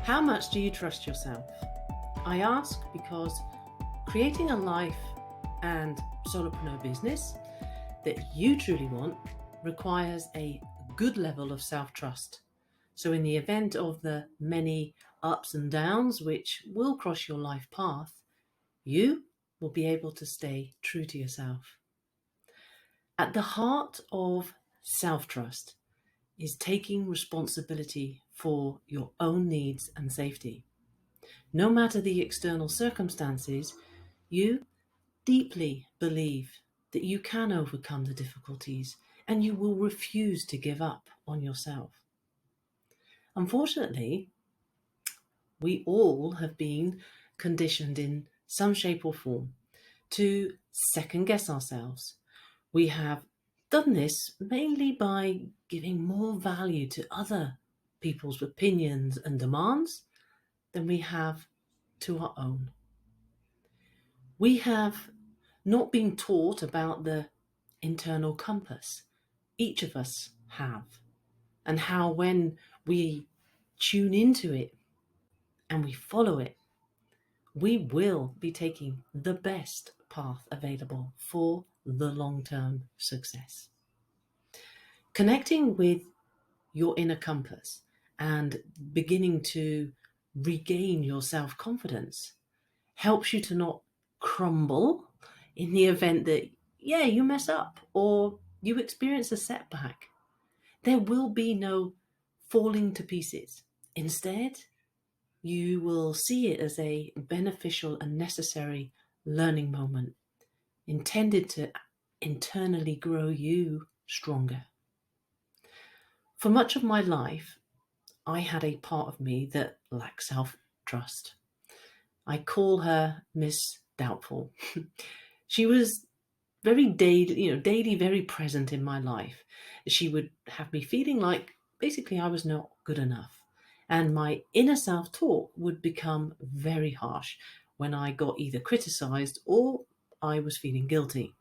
How much do you trust yourself? I ask because creating a life and solopreneur business that you truly want requires a good level of self-trust. So in the event of the many ups and downs which will cross your life path, you will be able to stay true to yourself. At the heart of self-trust is taking responsibility for your own needs and safety. No matter the external circumstances, you deeply believe that you can overcome the difficulties and you will refuse to give up on yourself. Unfortunately, we all have been conditioned in some shape or form to second guess ourselves. We have done this mainly by giving more value to other people's opinions and demands than we have to our own. We have not been taught about the internal compass each of us have, and how when we tune into it and we follow it, we will be taking the best path available for the long-term success. Connecting with your inner compass and beginning to regain your self-confidence helps you to not crumble in the event that, you mess up or you experience a setback. There will be no falling to pieces. Instead, you will see it as a beneficial and necessary learning moment intended to internally grow you stronger. For much of my life, I had a part of me that lacked self-trust. I call her Miss Doubtful. She was very daily, very present in my life. She would have me feeling like basically I was not good enough. And my inner self-talk would become very harsh when I got either criticized or I was feeling guilty.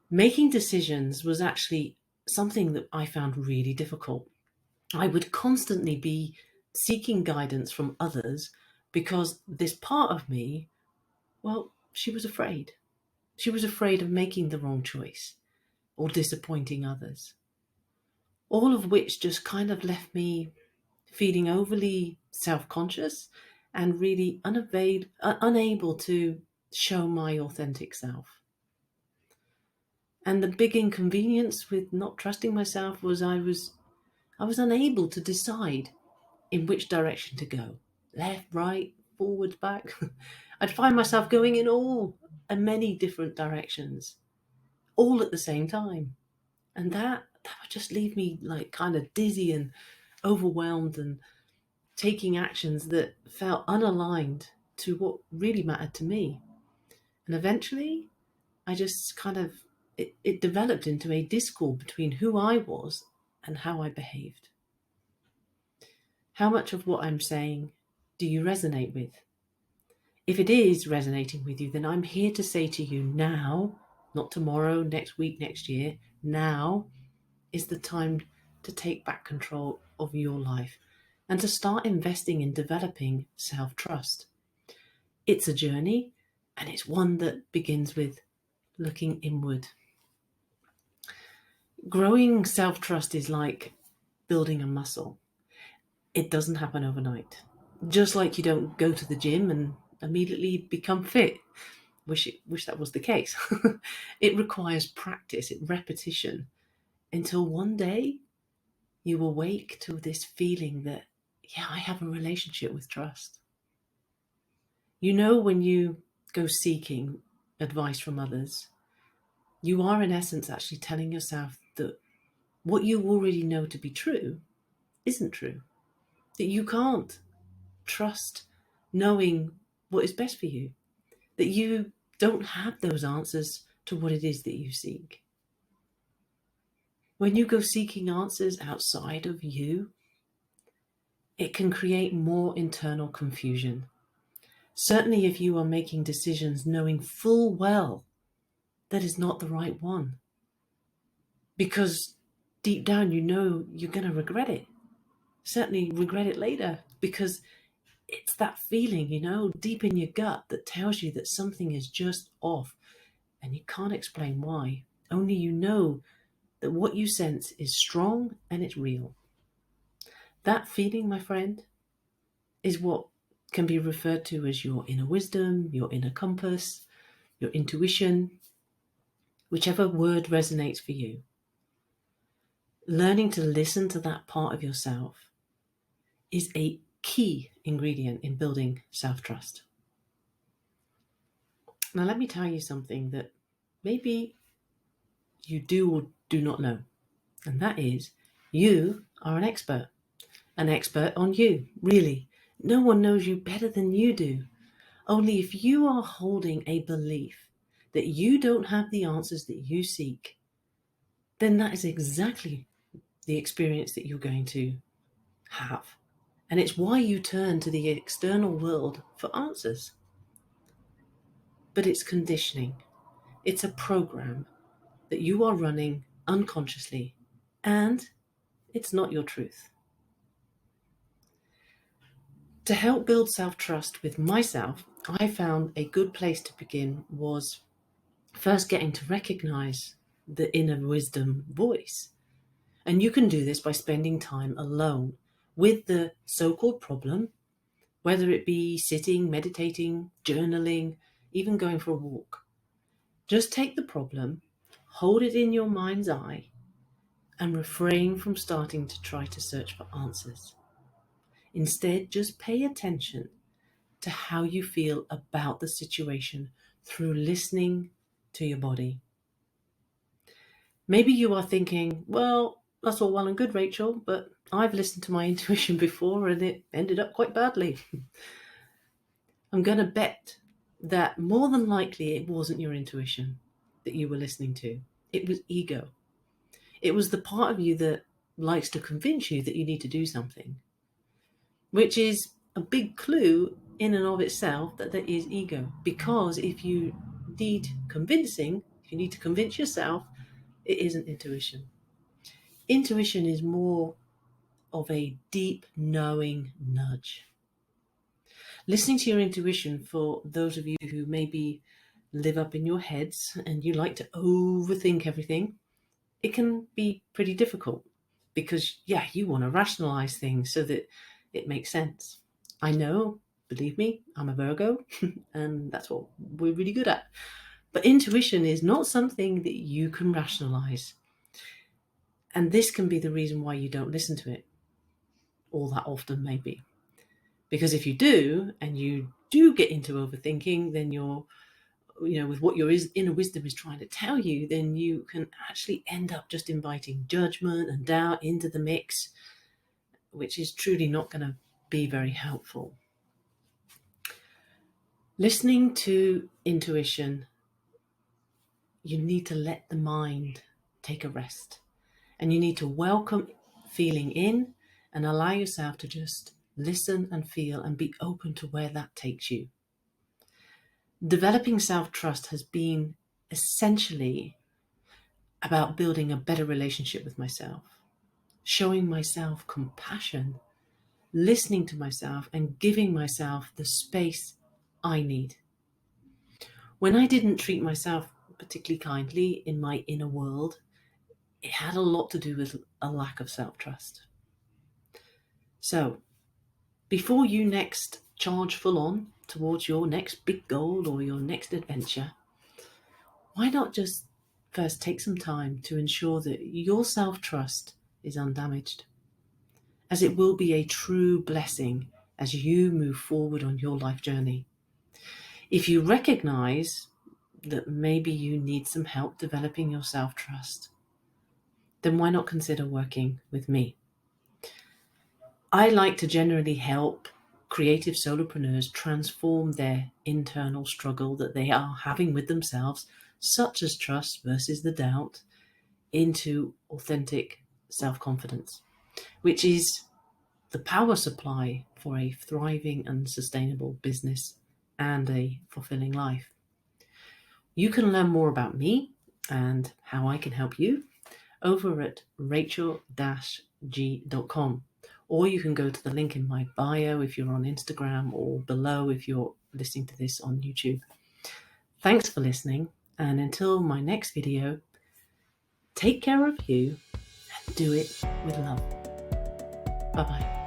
Making decisions was actually something that I found really difficult. I would constantly be seeking guidance from others because this part of me, well, she was afraid. She was afraid of making the wrong choice or disappointing others. All of which just kind of left me feeling overly self-conscious and really unable to show my authentic self. And the big inconvenience with not trusting myself was I was unable to decide in which direction to go. Left, right, forwards, back. I'd find myself going in all and many different directions, all at the same time. And that would just leave me like kind of dizzy and overwhelmed and taking actions that felt unaligned to what really mattered to me. And eventually I just kind of, it developed into a discord between who I was and how I behaved. How much of what I'm saying do you resonate with? If it is resonating with you, then I'm here to say to you now, not tomorrow, next week, next year, now is the time to take back control of your life and to start investing in developing self-trust. It's a journey, and it's one that begins with looking inward. Growing self-trust is like building a muscle. It doesn't happen overnight. Just like you don't go to the gym and immediately become fit. Wish that was the case. It requires practice, repetition, until one day you awake to this feeling that, I have a relationship with trust. You know, when you go seeking advice from others, you are in essence actually telling yourself that what you already know to be true isn't true. That you can't trust knowing what is best for you. That you don't have those answers to what it is that you seek. When you go seeking answers outside of you, it can create more internal confusion. Certainly if you are making decisions knowing full well that is not the right one. Because deep down you know you're going to regret it. Certainly regret it later. because it's that feeling, deep in your gut that tells you that something is just off and you can't explain why. Only you know that what you sense is strong and it's real. That feeling, my friend, is what can be referred to as your inner wisdom, your inner compass, your intuition, whichever word resonates for you. Learning to listen to that part of yourself is a key ingredient in building self-trust. Now, let me tell you something that maybe you do or do not know, and that is you are an expert on you, really. No one knows you better than you do. Only if you are holding a belief that you don't have the answers that you seek, then that is exactly the experience that you're going to have. And it's why you turn to the external world for answers. But it's conditioning. It's a program that you are running unconsciously, and it's not your truth. To help build self-trust with myself, I found a good place to begin was first getting to recognize the inner wisdom voice. And you can do this by spending time alone with the so-called problem, whether it be sitting, meditating, journaling, even going for a walk. Just take the problem, hold it in your mind's eye, and refrain from starting to try to search for answers. Instead, just pay attention to how you feel about the situation through listening to your body. Maybe you are thinking, well, that's all well and good, Rachel, but I've listened to my intuition before and it ended up quite badly. I'm going to bet that more than likely it wasn't your intuition that you were listening to. It was ego. It was the part of you that likes to convince you that you need to do something, which is a big clue in and of itself that there is ego. Because if you need convincing, if you need to convince yourself, it isn't intuition. Intuition is more of a deep knowing nudge. Listening to your intuition, for those of you who maybe live up in your heads and you like to overthink everything, it can be pretty difficult because, you want to rationalize things so that it makes sense. I know, believe me, I'm a Virgo and that's what we're really good at. But intuition is not something that you can rationalize. And this can be the reason why you don't listen to it all that often, maybe. Because if you do, and you do get into overthinking, then you're, with what your inner wisdom is trying to tell you, then you can actually end up just inviting judgment and doubt into the mix, which is truly not going to be very helpful. Listening to intuition, you need to let the mind take a rest. And you need to welcome feeling in and allow yourself to just listen and feel and be open to where that takes you. Developing self-trust has been essentially about building a better relationship with myself, showing myself compassion, listening to myself, and giving myself the space I need. When I didn't treat myself particularly kindly in my inner world, it had a lot to do with a lack of self-trust. So, before you next charge full on towards your next big goal or your next adventure, why not just first take some time to ensure that your self-trust is undamaged, as it will be a true blessing as you move forward on your life journey. If you recognize that maybe you need some help developing your self-trust, then why not consider working with me? I like to generally help creative solopreneurs transform their internal struggle that they are having with themselves, such as trust versus the doubt, into authentic self-confidence, which is the power supply for a thriving and sustainable business and a fulfilling life. You can learn more about me and how I can help you over at rachel-g.com, or you can go to the link in my bio if you're on Instagram, or below if you're listening to this on YouTube. Thanks for listening, and until my next video, take care of you and do it with love. Bye-bye.